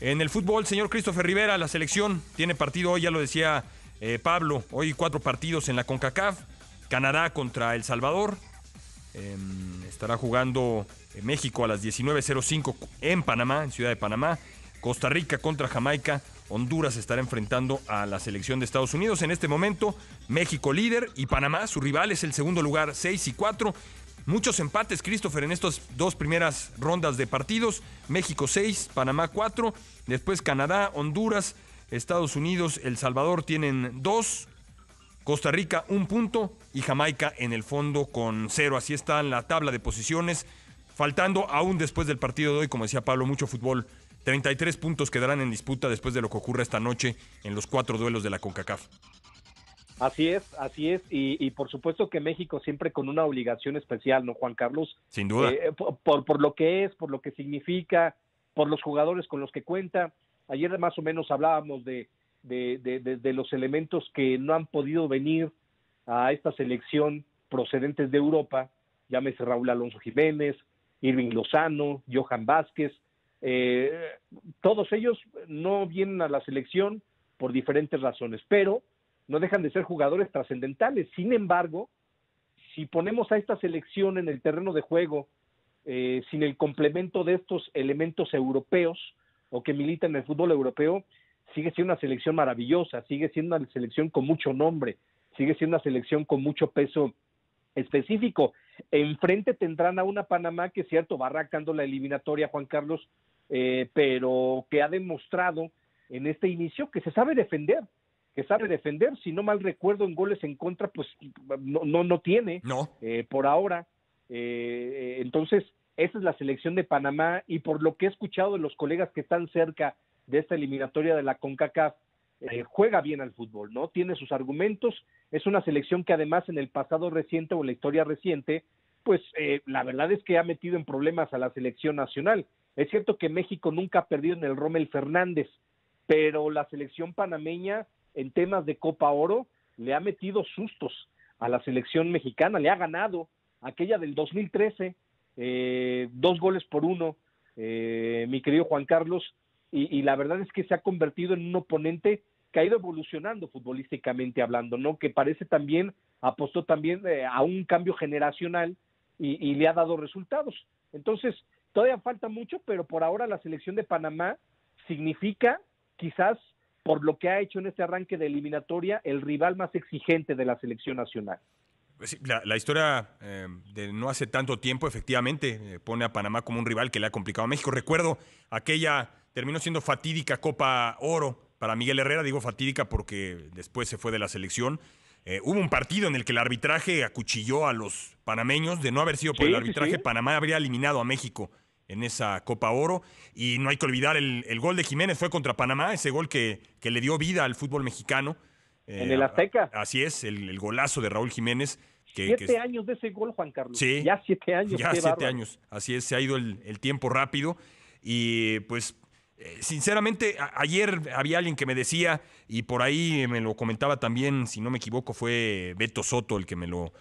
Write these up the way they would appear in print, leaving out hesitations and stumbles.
En el fútbol, señor Christopher Rivera, la selección tiene partido hoy, ya lo decía Pablo, hoy 4 partidos en la CONCACAF. Canadá contra El Salvador. Estará jugando México a las 19:05 en Panamá, en Ciudad de Panamá. Costa Rica contra Jamaica. Honduras estará enfrentando a la selección de Estados Unidos. En este momento, México líder y Panamá, su rival, es el segundo lugar, 6-4. Muchos empates, Christopher, en estas 2 primeras rondas de partidos. México 6, Panamá 4. Después Canadá, Honduras, Estados Unidos, El Salvador tienen 2. Costa Rica 1 punto y Jamaica en el fondo con 0. Así está en la tabla de posiciones. Faltando aún después del partido de hoy, como decía Pablo, mucho fútbol. 33 puntos quedarán en disputa después de lo que ocurra esta noche en los 4 duelos de la CONCACAF. Así es, y por supuesto que México siempre con una obligación especial, ¿no, Juan Carlos? Sin duda. Por lo que es, por lo que significa, por los jugadores con los que cuenta. Ayer más o menos hablábamos de los elementos que no han podido venir a esta selección procedentes de Europa, llámese Raúl Alonso Jiménez, Irving Lozano, Johan Vázquez, todos ellos no vienen a la selección por diferentes razones, pero no dejan de ser jugadores trascendentales. Sin embargo, si ponemos a esta selección en el terreno de juego sin el complemento de estos elementos europeos o que militan en el fútbol europeo, sigue siendo una selección maravillosa, sigue siendo una selección con mucho nombre, sigue siendo una selección con mucho peso específico. Enfrente tendrán a una Panamá que, es cierto, va arrancando la eliminatoria, Juan Carlos, pero que ha demostrado en este inicio que se sabe defender, si no mal recuerdo en goles en contra, pues no tiene, por ahora. Entonces, esa es la selección de Panamá, y por lo que he escuchado de los colegas que están cerca de esta eliminatoria de la CONCACAF, juega bien al fútbol, ¿no? Tiene sus argumentos, es una selección que además en el pasado reciente o en la historia reciente, pues la verdad es que ha metido en problemas a la selección nacional. Es cierto que México nunca ha perdido en el Rommel Fernández, pero la selección panameña en temas de Copa Oro le ha metido sustos a la selección mexicana, le ha ganado aquella del 2013, 2-1, mi querido Juan Carlos, y la verdad es que se ha convertido en un oponente que ha ido evolucionando futbolísticamente hablando, ¿no? Que parece también, apostó también a un cambio generacional y le ha dado resultados. Entonces, todavía falta mucho, pero por ahora la selección de Panamá significa, quizás, por lo que ha hecho en este arranque de eliminatoria, el rival más exigente de la selección nacional. Sí, la historia de no hace tanto tiempo, efectivamente, pone a Panamá como un rival que le ha complicado a México. Recuerdo aquella, terminó siendo fatídica Copa Oro para Miguel Herrera, digo fatídica porque después se fue de la selección. Hubo un partido en el que el arbitraje acuchilló a los panameños. De no haber sido por el arbitraje, Panamá habría eliminado a México en esa Copa Oro, y no hay que olvidar el gol de Jiménez fue contra Panamá, ese gol que le dio vida al fútbol mexicano. En el Azteca. Así es, el golazo de Raúl Jiménez. 7 años de ese gol, Juan Carlos. Sí, ya 7 años. Ya 7 años, así es, se ha ido el tiempo rápido. Y pues, sinceramente, ayer había alguien que me decía, y por ahí me lo comentaba también, si no me equivoco, fue Beto Soto el que me lo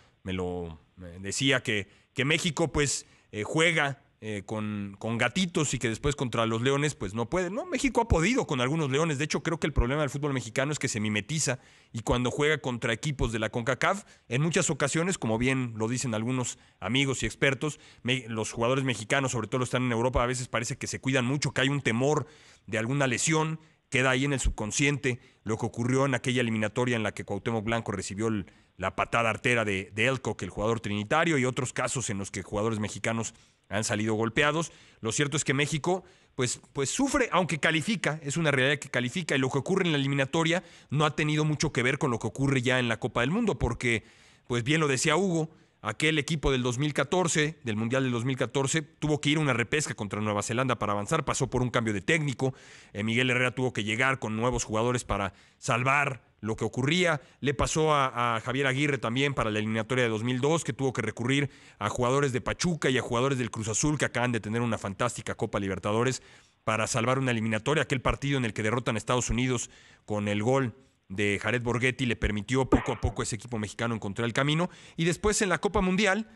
decía, que México pues juega con gatitos y que después contra los leones pues no puede. No, México ha podido con algunos leones. De hecho, creo que el problema del fútbol mexicano es que se mimetiza, y cuando juega contra equipos de la CONCACAF, en muchas ocasiones, como bien lo dicen algunos amigos y expertos, los jugadores mexicanos, sobre todo los que están en Europa, a veces parece que se cuidan mucho, que hay un temor de alguna lesión, queda ahí en el subconsciente lo que ocurrió en aquella eliminatoria en la que Cuauhtémoc Blanco recibió la patada artera de Elco, que el jugador trinitario, y otros casos en los que jugadores mexicanos han salido golpeados. Lo cierto es que México pues sufre, aunque califica, es una realidad que califica, y lo que ocurre en la eliminatoria no ha tenido mucho que ver con lo que ocurre ya en la Copa del Mundo, porque, pues bien lo decía Hugo, aquel equipo del 2014, del Mundial del 2014, tuvo que ir a una repesca contra Nueva Zelanda para avanzar, pasó por un cambio de técnico, Miguel Herrera tuvo que llegar con nuevos jugadores para salvar lo que ocurría. Le pasó a Javier Aguirre también para la eliminatoria de 2002, que tuvo que recurrir a jugadores de Pachuca y a jugadores del Cruz Azul, que acaban de tener una fantástica Copa Libertadores, para salvar una eliminatoria. Aquel partido en el que derrotan a Estados Unidos con el gol de Jared Borghetti le permitió poco a poco a ese equipo mexicano encontrar el camino. Y después en la Copa Mundial,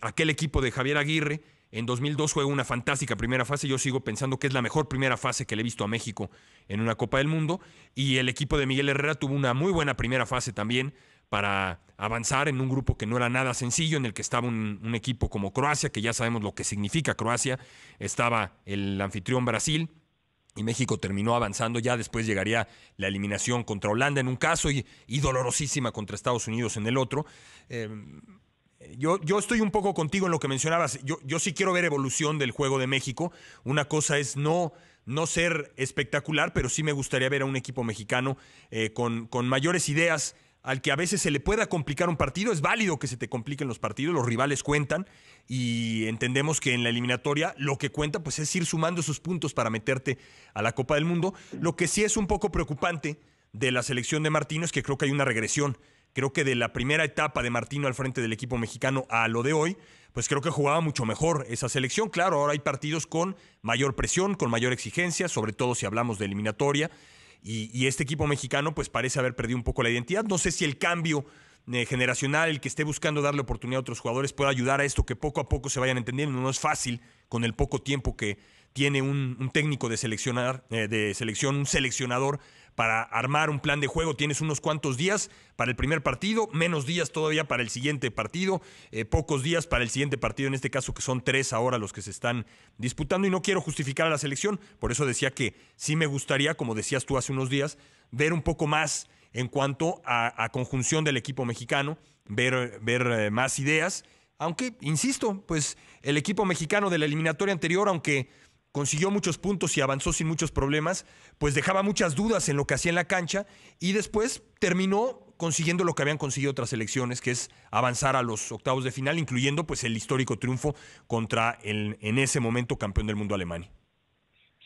aquel equipo de Javier Aguirre En 2002 juega una fantástica primera fase. Yo sigo pensando que es la mejor primera fase que le he visto a México en una Copa del Mundo. Y el equipo de Miguel Herrera tuvo una muy buena primera fase también para avanzar en un grupo que no era nada sencillo, en el que estaba un equipo como Croacia, que ya sabemos lo que significa Croacia. Estaba el anfitrión Brasil. Y México terminó avanzando. Ya después llegaría la eliminación contra Holanda en un caso y dolorosísima contra Estados Unidos en el otro. Yo estoy un poco contigo en lo que mencionabas. Yo sí quiero ver evolución del juego de México. Una cosa es no ser espectacular, pero sí me gustaría ver a un equipo mexicano con mayores ideas, al que a veces se le pueda complicar un partido. Es válido que se te compliquen los partidos, los rivales cuentan y entendemos que en la eliminatoria lo que cuenta pues es ir sumando esos puntos para meterte a la Copa del Mundo. Lo que sí es un poco preocupante de la selección de Martino es que creo que hay una regresión. Creo que de la primera etapa de Martino al frente del equipo mexicano a lo de hoy, pues creo que jugaba mucho mejor esa selección. Claro, ahora hay partidos con mayor presión, con mayor exigencia, sobre todo si hablamos de eliminatoria. Y este equipo mexicano pues parece haber perdido un poco la identidad. No sé si el cambio generacional, el que esté buscando darle oportunidad a otros jugadores, pueda ayudar a esto, que poco a poco se vayan entendiendo. No es fácil con el poco tiempo que tiene un técnico de selección, un seleccionador, para armar un plan de juego. Tienes unos cuantos días para el primer partido, menos días todavía para el siguiente partido, pocos días para el siguiente partido, en este caso que son 3 ahora los que se están disputando, y no quiero justificar a la selección, por eso decía que sí me gustaría, como decías tú hace unos días, ver un poco más en cuanto a conjunción del equipo mexicano, ver más ideas, aunque, insisto, pues el equipo mexicano de la eliminatoria anterior, aunque consiguió muchos puntos y avanzó sin muchos problemas, pues dejaba muchas dudas en lo que hacía en la cancha y después terminó consiguiendo lo que habían conseguido otras selecciones, que es avanzar a los octavos de final, incluyendo pues el histórico triunfo contra en ese momento campeón del mundo Alemania.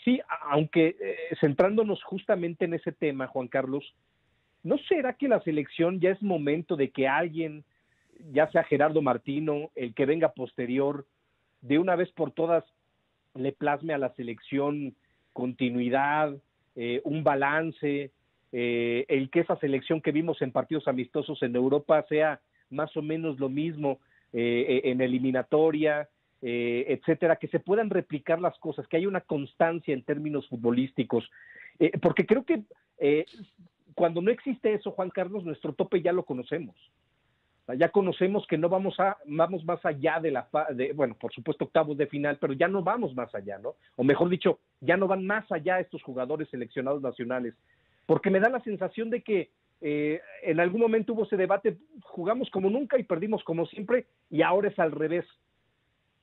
Sí, aunque centrándonos justamente en ese tema, Juan Carlos, ¿no será que la selección ya es momento de que alguien, ya sea Gerardo Martino, el que venga posterior, de una vez por todas le plasme a la selección continuidad, un balance, el que esa selección que vimos en partidos amistosos en Europa sea más o menos lo mismo en eliminatoria, etcétera, que se puedan replicar las cosas, que haya una constancia en términos futbolísticos, porque creo que cuando no existe eso, Juan Carlos, nuestro tope ya lo conocemos. Ya conocemos que no vamos más allá bueno, por supuesto octavos de final, pero ya no vamos más allá, ¿no? O mejor dicho, ya no van más allá estos jugadores seleccionados nacionales, porque me da la sensación de que en algún momento hubo ese debate, jugamos como nunca y perdimos como siempre, y ahora es al revés.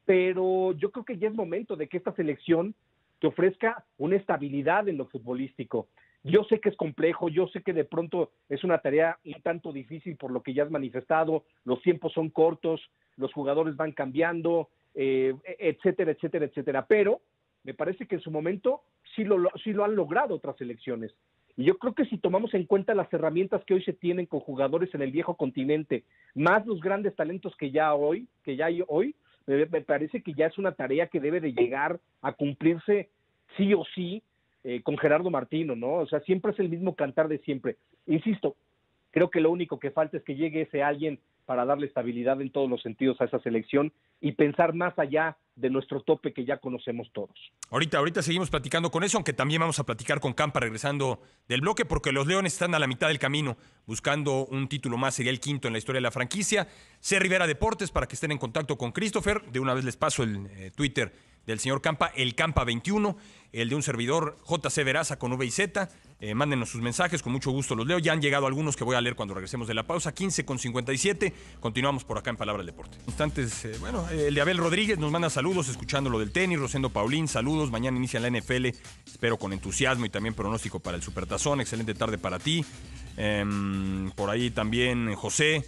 Pero yo creo que ya es momento de que esta selección te ofrezca una estabilidad en lo futbolístico. Yo sé que es complejo, yo sé que de pronto es una tarea un tanto difícil por lo que ya has manifestado, los tiempos son cortos, los jugadores van cambiando, etcétera, etcétera, etcétera, pero me parece que en su momento sí lo han logrado otras selecciones. Y yo creo que si tomamos en cuenta las herramientas que hoy se tienen con jugadores en el viejo continente, más los grandes talentos que ya hay hoy, me parece que ya es una tarea que debe de llegar a cumplirse sí o sí, con Gerardo Martino, ¿no? O sea, siempre es el mismo cantar de siempre. Insisto, creo que lo único que falta es que llegue ese alguien para darle estabilidad en todos los sentidos a esa selección y pensar más allá de nuestro tope que ya conocemos todos. Ahorita seguimos platicando con eso, aunque también vamos a platicar con Campa regresando del bloque, porque los Leones están a la mitad del camino buscando un título más, sería el quinto en la historia de la franquicia. C. Rivera Deportes, para que estén en contacto con Christopher. De una vez les paso el Twitter del señor Campa, el Campa 21, el de un servidor, JC Veraza con V y Z. Mándenos sus mensajes, con mucho gusto los leo. Ya han llegado algunos que voy a leer cuando regresemos de la pausa. 15:57. Continuamos por acá en Palabra del Deporte. Instantes, el de Abel Rodríguez nos manda saludos, escuchando lo del tenis. Rosendo Paulín, saludos. Mañana inicia la NFL, espero con entusiasmo y también pronóstico para el Supertazón. Excelente tarde para ti. Por ahí también José.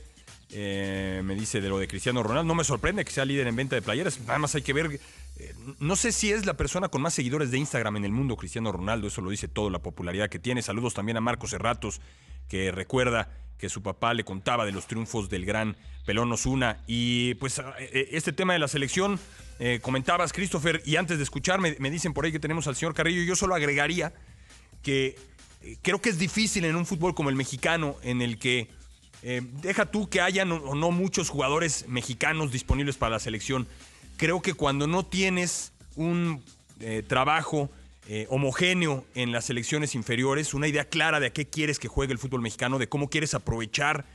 Me dice de lo de Cristiano Ronaldo. No me sorprende que sea líder en venta de playeras. Nada más hay que ver. No sé si es la persona con más seguidores de Instagram en el mundo, Cristiano Ronaldo. Eso lo dice todo, la popularidad que tiene. Saludos también a Marcos Serratos, que recuerda que su papá le contaba de los triunfos del gran Pelón Osuna. Y pues este tema de la selección, comentabas, Christopher, y antes de escucharme, me dicen por ahí que tenemos al señor Carrillo. Yo solo agregaría que creo que es difícil en un fútbol como el mexicano, en el que deja tú que hayan o no muchos jugadores mexicanos disponibles para la selección. creo que cuando no tienes un trabajo homogéneo en las selecciones inferiores, una idea clara de a qué quieres que juegue el fútbol mexicano, de cómo quieres aprovechar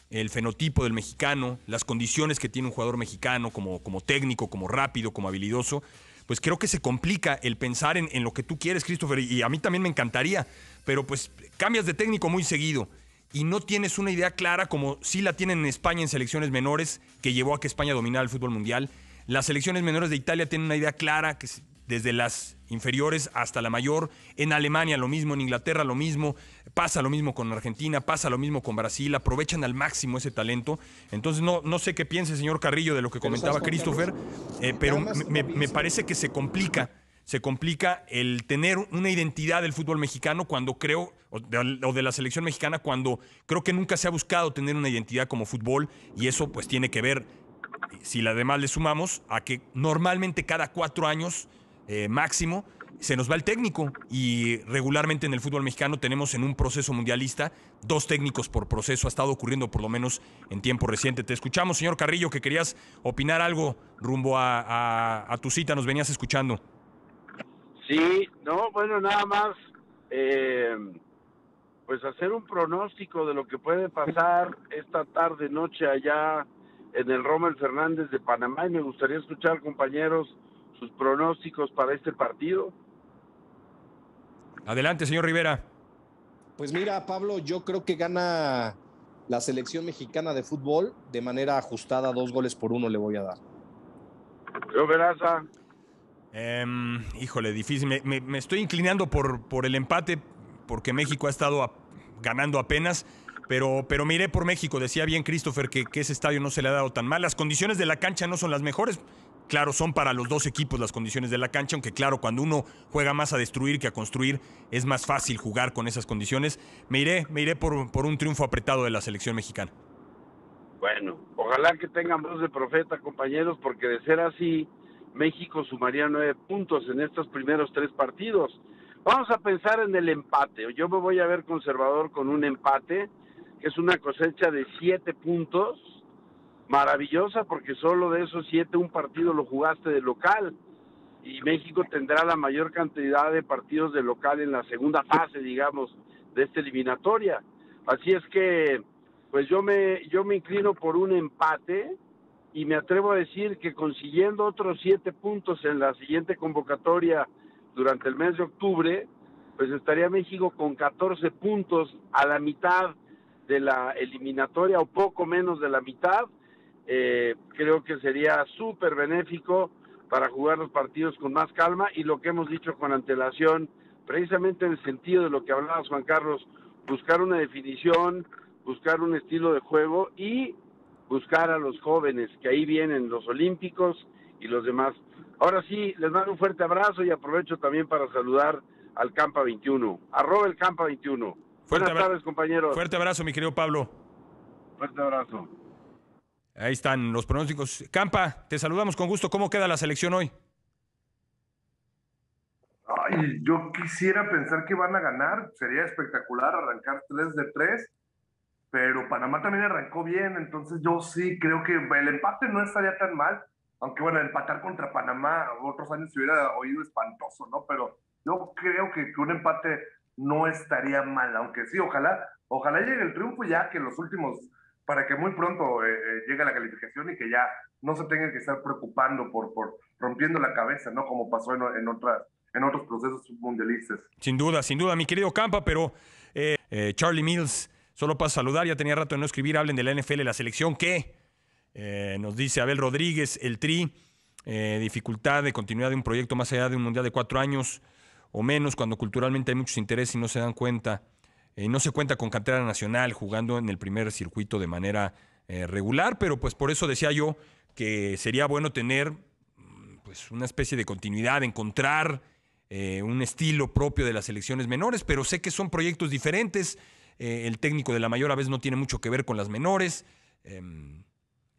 el fenotipo del mexicano, las condiciones que tiene un jugador mexicano como técnico, como rápido, como habilidoso, pues creo que se complica el pensar en lo que tú quieres, Christopher, y a mí también me encantaría, pero pues cambias de técnico muy seguido y no tienes una idea clara como sí la tienen en España en selecciones menores, que llevó a que España dominara el fútbol mundial. Las selecciones menores de Italia tienen una idea clara, que desde las inferiores hasta la mayor. En Alemania lo mismo, en Inglaterra lo mismo, pasa lo mismo con Argentina, pasa lo mismo con Brasil, aprovechan al máximo ese talento. Entonces no sé qué piense, señor Carrillo, de lo que comentaba Christopher, pero me parece que se complica el tener una identidad del fútbol mexicano cuando creo, o de la selección mexicana, cuando creo que nunca se ha buscado tener una identidad como fútbol, y eso pues tiene que ver, si además le sumamos, a que normalmente cada 4 años máximo se nos va el técnico, y regularmente en el fútbol mexicano tenemos en un proceso mundialista 2 técnicos por proceso. Ha estado ocurriendo por lo menos en tiempo reciente. Te escuchamos, señor Carrillo, que querías opinar algo rumbo a tu cita, nos venías escuchando. Sí, no, bueno, nada más, pues hacer un pronóstico de lo que puede pasar esta tarde, noche allá en el Rommel Fernández de Panamá, y me gustaría escuchar, compañeros, sus pronósticos para este partido. Adelante, señor Rivera. Pues mira, Pablo, yo creo que gana la selección mexicana de fútbol de manera ajustada, 2-1 le voy a dar. ¿Yo, Veraza? Híjole, difícil. Me estoy inclinando por el empate, porque México ha estado ganando apenas, pero me iré por México. Decía bien Christopher que ese estadio no se le ha dado tan mal. Las condiciones de la cancha no son las mejores. Claro, son para los 2 equipos las condiciones de la cancha, aunque claro, cuando uno juega más a destruir que a construir, es más fácil jugar con esas condiciones. Me iré por un triunfo apretado de la selección mexicana. Bueno, ojalá que tengan voz de profeta, compañeros, porque de ser así, México sumaría 9 puntos en estos primeros 3 partidos. Vamos a pensar en el empate. Yo me voy a ver conservador con un empate, que es una cosecha de 7 puntos, maravillosa, porque solo de esos 7 un partido lo jugaste de local, y México tendrá la mayor cantidad de partidos de local en la segunda fase, digamos, de esta eliminatoria. Así es que, pues yo me inclino por un empate, y me atrevo a decir que consiguiendo otros 7 puntos en la siguiente convocatoria durante el mes de octubre, pues estaría México con 14 puntos, a la mitad de la eliminatoria o poco menos de la mitad. Creo que sería súper benéfico para jugar los partidos con más calma, y lo que hemos dicho con antelación, precisamente en el sentido de lo que hablabas, Juan Carlos, buscar una definición, buscar un estilo de juego y buscar a los jóvenes, que ahí vienen los olímpicos y los demás. Ahora sí, les mando un fuerte abrazo, y aprovecho también para saludar al Campa 21, @el Campa 21. Buenas tardes, compañeros. Fuerte abrazo, mi querido Pablo. Fuerte abrazo. Ahí están los pronósticos. Campa, te saludamos con gusto. ¿Cómo queda la selección hoy? Ay, yo quisiera pensar que van a ganar. Sería espectacular arrancar 3-3, pero Panamá también arrancó bien, entonces yo sí creo que el empate no estaría tan mal, aunque bueno, empatar contra Panamá otros años se hubiera oído espantoso, ¿no? Pero yo creo que un empate no estaría mal, aunque sí, ojalá llegue el triunfo, ya que los últimos, para que muy pronto llegue la calificación y que ya no se tengan que estar preocupando por rompiendo la cabeza, ¿no? Como pasó en otros procesos mundialistas. Sin duda, mi querido Campa, pero Charlie Mills, solo para saludar, ya tenía rato de no escribir. Hablen de la NFL, la selección, ¿qué? Nos dice Abel Rodríguez, el Tri, dificultad de continuidad de un proyecto más allá de un mundial de 4 años o menos, cuando culturalmente hay muchos intereses y no se dan cuenta. No se cuenta con cantera nacional jugando en el primer circuito de manera regular, pero pues por eso decía yo que sería bueno tener pues una especie de continuidad, encontrar un estilo propio de las selecciones menores, pero sé que son proyectos diferentes. El técnico de la mayor a veces no tiene mucho que ver con las menores.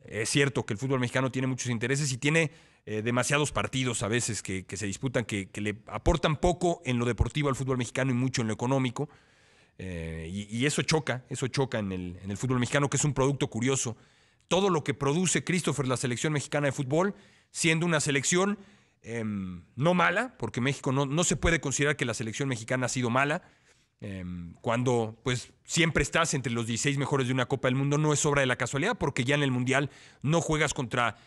Es cierto que el fútbol mexicano tiene muchos intereses y tiene demasiados partidos a veces que se disputan, que le aportan poco en lo deportivo al fútbol mexicano y mucho en lo económico. Y eso choca en el fútbol mexicano, que es un producto curioso. Todo lo que produce, Christopher, la selección mexicana de fútbol, siendo una selección no mala, porque México no se puede considerar que la selección mexicana ha sido mala. Cuando pues siempre estás entre los 16 mejores de una Copa del Mundo, no es obra de la casualidad, porque ya en el Mundial no juegas contra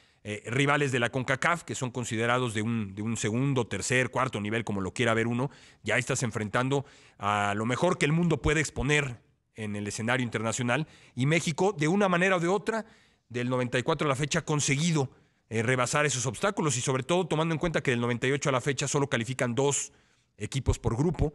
rivales de la CONCACAF, que son considerados de un segundo, tercer, cuarto nivel, como lo quiera ver uno. Ya estás enfrentando a lo mejor que el mundo puede exponer en el escenario internacional, y México, de una manera o de otra, del 94 a la fecha, ha conseguido rebasar esos obstáculos, y sobre todo tomando en cuenta que del 98 a la fecha solo califican 2 equipos por grupo.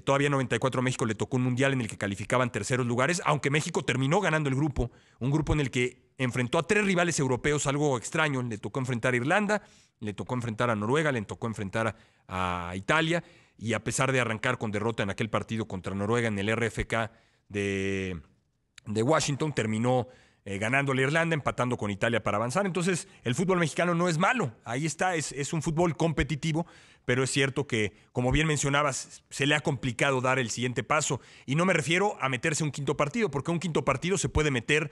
Todavía en 94 a México le tocó un mundial en el que calificaban terceros lugares, aunque México terminó ganando el grupo, un grupo en el que enfrentó a 3 rivales europeos, algo extraño. Le tocó enfrentar a Irlanda, le tocó enfrentar a Noruega, le tocó enfrentar a Italia, y a pesar de arrancar con derrota en aquel partido contra Noruega en el RFK de Washington, terminó ganándole a Irlanda, empatando con Italia para avanzar. Entonces, el fútbol mexicano no es malo, ahí está, es un fútbol competitivo, pero es cierto que, como bien mencionabas, se le ha complicado dar el siguiente paso, y no me refiero a meterse un quinto partido, porque un quinto partido se puede meter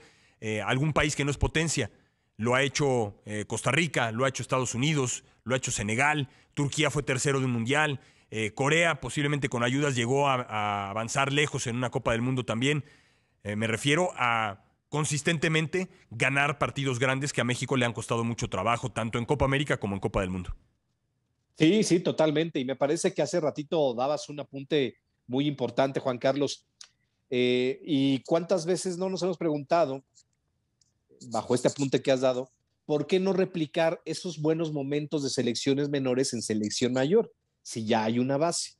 algún país que no es potencia. Lo ha hecho Costa Rica, lo ha hecho Estados Unidos, lo ha hecho Senegal, Turquía fue tercero de un mundial, Corea posiblemente con ayudas llegó a avanzar lejos en una Copa del Mundo también. Me refiero a consistentemente ganar partidos grandes que a México le han costado mucho trabajo, tanto en Copa América como en Copa del Mundo. Sí, sí, totalmente. Y me parece que hace ratito dabas un apunte muy importante, Juan Carlos. ¿Y cuántas veces no nos hemos preguntado, bajo este apunte que has dado, por qué no replicar esos buenos momentos de selecciones menores en selección mayor, si ya hay una base?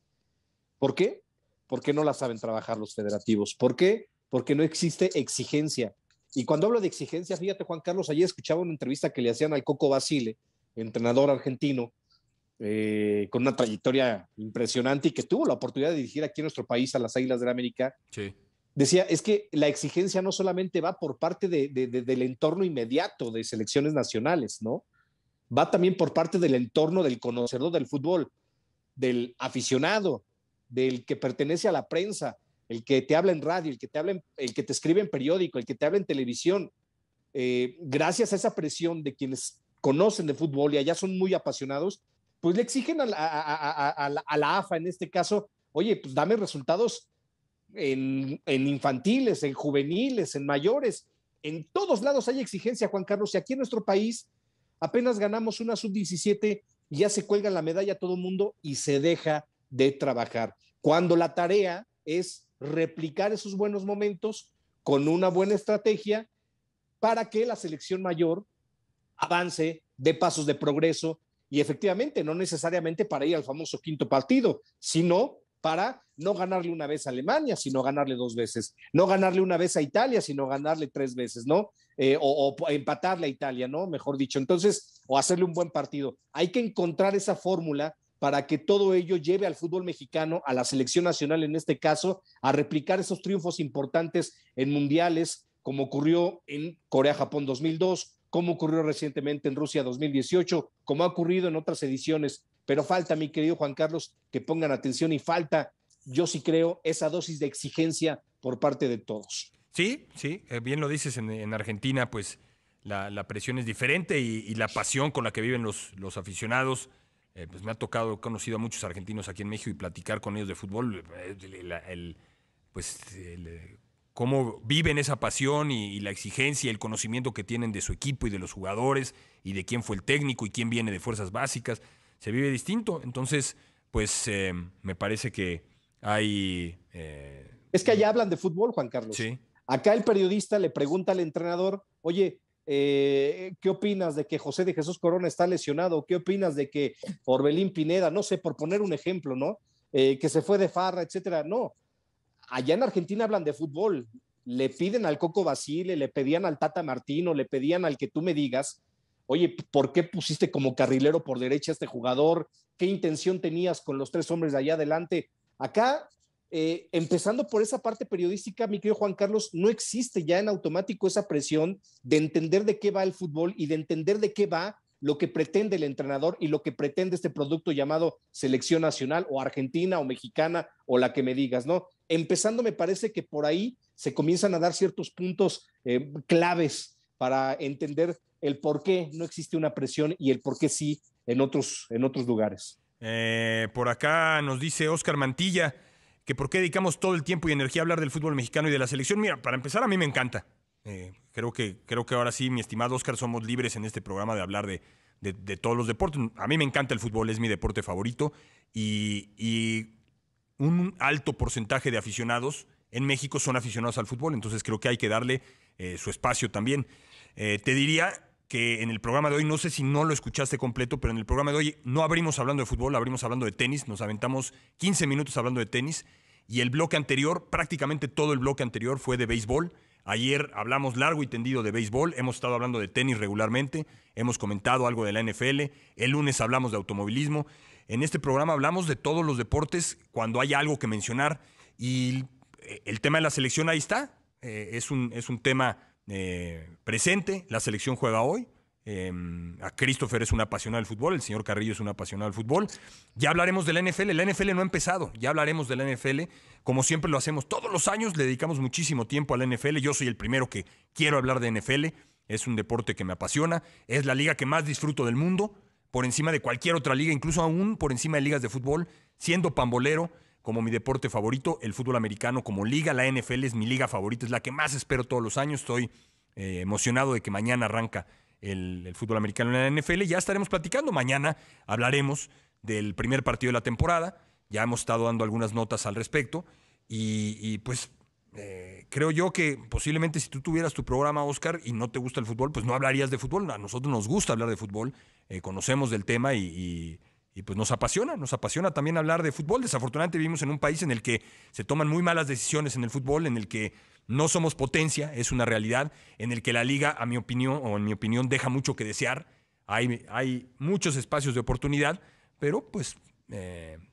¿Por qué? Porque no la saben trabajar los federativos. ¿Por qué? Porque no existe exigencia. Y cuando hablo de exigencia, fíjate, Juan Carlos, ayer escuchaba una entrevista que le hacían al Coco Basile, entrenador argentino, con una trayectoria impresionante y que tuvo la oportunidad de dirigir aquí en nuestro país a las Águilas del América. Sí. Decía, es que la exigencia no solamente va por parte del entorno inmediato de selecciones nacionales, ¿no? Va también por parte del entorno del conocedor del fútbol, del aficionado, del que pertenece a la prensa, el que te habla en radio, el que te escribe en periódico, el que te habla en televisión. Gracias a esa presión de quienes conocen de fútbol y allá son muy apasionados, pues le exigen a la AFA en este caso, oye, pues dame resultados en infantiles, en juveniles, en mayores. En todos lados hay exigencia, Juan Carlos, y aquí en nuestro país apenas ganamos una sub-17 y ya se cuelga la medalla a todo el mundo y se deja de trabajar. Cuando la tarea es replicar esos buenos momentos con una buena estrategia para que la selección mayor avance, dé pasos de progreso, y efectivamente no necesariamente para ir al famoso quinto partido, sino para no ganarle una vez a Alemania, sino ganarle 2 veces, no ganarle una vez a Italia, sino ganarle 3 veces, ¿no? O empatarle a Italia, ¿no? Mejor dicho, entonces, o hacerle un buen partido. Hay que encontrar esa fórmula para que todo ello lleve al fútbol mexicano, a la selección nacional en este caso, a replicar esos triunfos importantes en mundiales, como ocurrió en Corea-Japón 2002, como ocurrió recientemente en Rusia 2018, como ha ocurrido en otras ediciones. Pero falta, mi querido Juan Carlos, que pongan atención, y falta, yo sí creo, esa dosis de exigencia por parte de todos. Sí, sí, bien lo dices, en Argentina pues la presión es diferente, y la pasión con la que viven los aficionados. Pues me ha tocado, he conocido a muchos argentinos aquí en México y platicar con ellos de fútbol, cómo viven esa pasión y la exigencia y el conocimiento que tienen de su equipo y de los jugadores y de quién fue el técnico y quién viene de fuerzas básicas. Se vive distinto. Entonces, pues me parece que hay... Es que allá hablan de fútbol, Juan Carlos. Sí. Acá el periodista le pregunta al entrenador, oye, ¿qué opinas de que José de Jesús Corona está lesionado? ¿Qué opinas de que Orbelín Pineda, no sé, por poner un ejemplo, ¿no? Que se fue de farra, etcétera? No. Allá en Argentina hablan de fútbol, le piden al Coco Basile, le pedían al Tata Martino, le pedían al que tú me digas, oye, ¿por qué pusiste como carrilero por derecha a este jugador? ¿Qué intención tenías con los 3 hombres de allá adelante? Acá, empezando por esa parte periodística, mi querido Juan Carlos, no existe ya en automático esa presión de entender de qué va el fútbol y de entender de qué va lo que pretende el entrenador y lo que pretende este producto llamado selección nacional o argentina o mexicana o la que me digas, ¿no? Empezando, me parece que por ahí se comienzan a dar ciertos puntos claves para entender el por qué no existe una presión y el por qué sí en otros lugares. Por acá nos dice Oscar Mantilla que por qué dedicamos todo el tiempo y energía a hablar del fútbol mexicano y de la selección. Mira, para empezar, a mí me encanta. Creo que ahora sí, mi estimado Oscar, somos libres en este programa de hablar de todos los deportes. A mí me encanta el fútbol, es mi deporte favorito y un alto porcentaje de aficionados en México son aficionados al fútbol, entonces creo que hay que darle su espacio también. Te diría que en el programa de hoy, no sé si no lo escuchaste completo, pero en el programa de hoy no abrimos hablando de fútbol, abrimos hablando de tenis, nos aventamos 15 minutos hablando de tenis y el bloque anterior, prácticamente todo el bloque anterior fue de béisbol. Ayer hablamos largo y tendido de béisbol, hemos estado hablando de tenis regularmente, hemos comentado algo de la NFL, el lunes hablamos de automovilismo. En este programa hablamos de todos los deportes cuando hay algo que mencionar y el tema de la selección ahí está, es un tema presente, la selección juega hoy. A Christopher es un apasionado del fútbol, el señor Carrillo es un apasionado del fútbol. Ya hablaremos de la NFL no ha empezado, ya hablaremos de la NFL, como siempre lo hacemos todos los años, le dedicamos muchísimo tiempo a la NFL, yo soy el primero que quiero hablar de NFL, es un deporte que me apasiona, es la liga que más disfruto del mundo, por encima de cualquier otra liga, incluso aún por encima de ligas de fútbol, siendo pambolero como mi deporte favorito, el fútbol americano como liga, la NFL es mi liga favorita, es la que más espero todos los años, estoy emocionado de que mañana arranca el fútbol americano en la NFL. Ya estaremos platicando. Mañana hablaremos del primer partido de la temporada. Ya hemos estado dando algunas notas al respecto. Y pues creo yo que posiblemente si tú tuvieras tu programa, Oscar, y no te gusta el fútbol, pues no hablarías de fútbol. A nosotros nos gusta hablar de fútbol. Conocemos del tema y pues nos apasiona también hablar de fútbol. Desafortunadamente vivimos en un país en el que se toman muy malas decisiones en el fútbol, en el que no somos potencia, es una realidad, en el que la liga, en mi opinión, deja mucho que desear. Hay muchos espacios de oportunidad, pero pues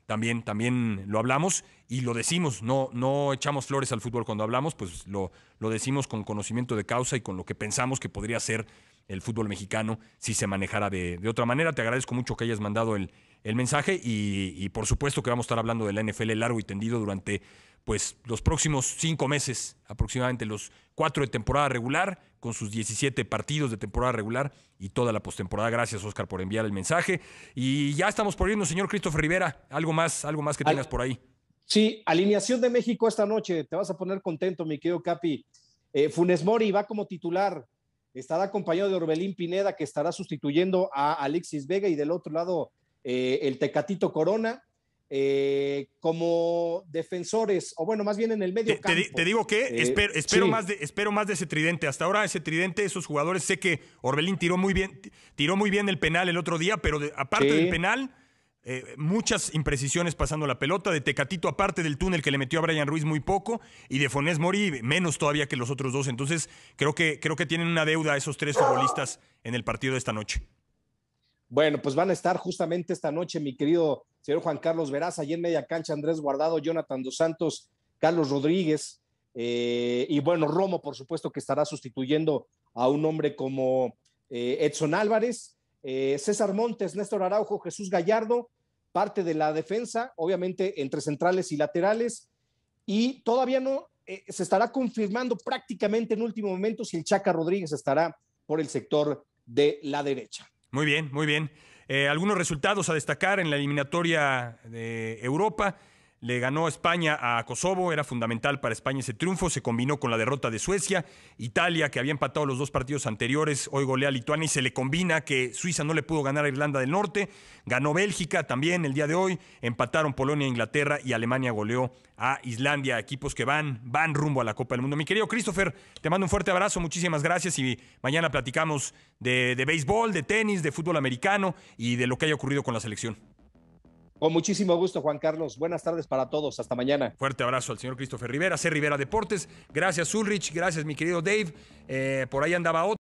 también lo hablamos y lo decimos, no echamos flores al fútbol cuando hablamos, pues lo decimos con conocimiento de causa y con lo que pensamos que podría ser el fútbol mexicano si se manejara de otra manera. Te agradezco mucho que hayas mandado el mensaje y por supuesto que vamos a estar hablando de la NFL largo y tendido durante pues los próximos 5 meses, aproximadamente los 4 de temporada regular, con sus 17 partidos de temporada regular y toda la postemporada. Gracias, Oscar, por enviar el mensaje. Y ya estamos por irnos, señor Christopher Rivera. Algo más que tengas por ahí. Sí, alineación de México esta noche. Te vas a poner contento, mi querido Capi. Funes Mori va como titular. Estará acompañado de Orbelín Pineda, que estará sustituyendo a Alexis Vega, y del otro lado el Tecatito Corona. Como defensores, o bueno, más bien en el medio campo. Te digo que espero más de ese tridente. Hasta ahora ese tridente, esos jugadores, sé que Orbelín tiró muy bien el penal el otro día, pero aparte del penal, muchas imprecisiones pasando la pelota. De Tecatito, aparte del túnel que le metió a Brian Ruiz, muy poco, y de Funes Mori menos todavía que los otros dos. Entonces creo que tienen una deuda esos 3 futbolistas en el partido de esta noche. Bueno, pues van a estar justamente esta noche, mi querido señor Juan Carlos Veraza, allí en media cancha, Andrés Guardado, Jonathan Dos Santos, Carlos Rodríguez, y bueno, Romo, por supuesto, que estará sustituyendo a un hombre como Edson Álvarez, César Montes, Néstor Araujo, Jesús Gallardo, parte de la defensa, obviamente entre centrales y laterales, y todavía no se estará confirmando prácticamente en último momento si el Chaca Rodríguez estará por el sector de la derecha. Muy bien, muy bien. Algunos resultados a destacar en la eliminatoria de Europa. Le ganó España a Kosovo, era fundamental para España ese triunfo, se combinó con la derrota de Suecia. Italia, que había empatado los 2 partidos anteriores, hoy golea a Lituania y se le combina que Suiza no le pudo ganar a Irlanda del Norte. Ganó Bélgica también el día de hoy, empataron Polonia, Inglaterra y Alemania goleó a Islandia, equipos que van rumbo a la Copa del Mundo. Mi querido Christopher, te mando un fuerte abrazo, muchísimas gracias y mañana platicamos de béisbol, de tenis, de fútbol americano y de lo que haya ocurrido con la selección. Con muchísimo gusto, Juan Carlos. Buenas tardes para todos. Hasta mañana. Fuerte abrazo al señor Christopher Rivera, C. Rivera Deportes. Gracias, Ulrich. Gracias, mi querido Dave. Por ahí andaba otro.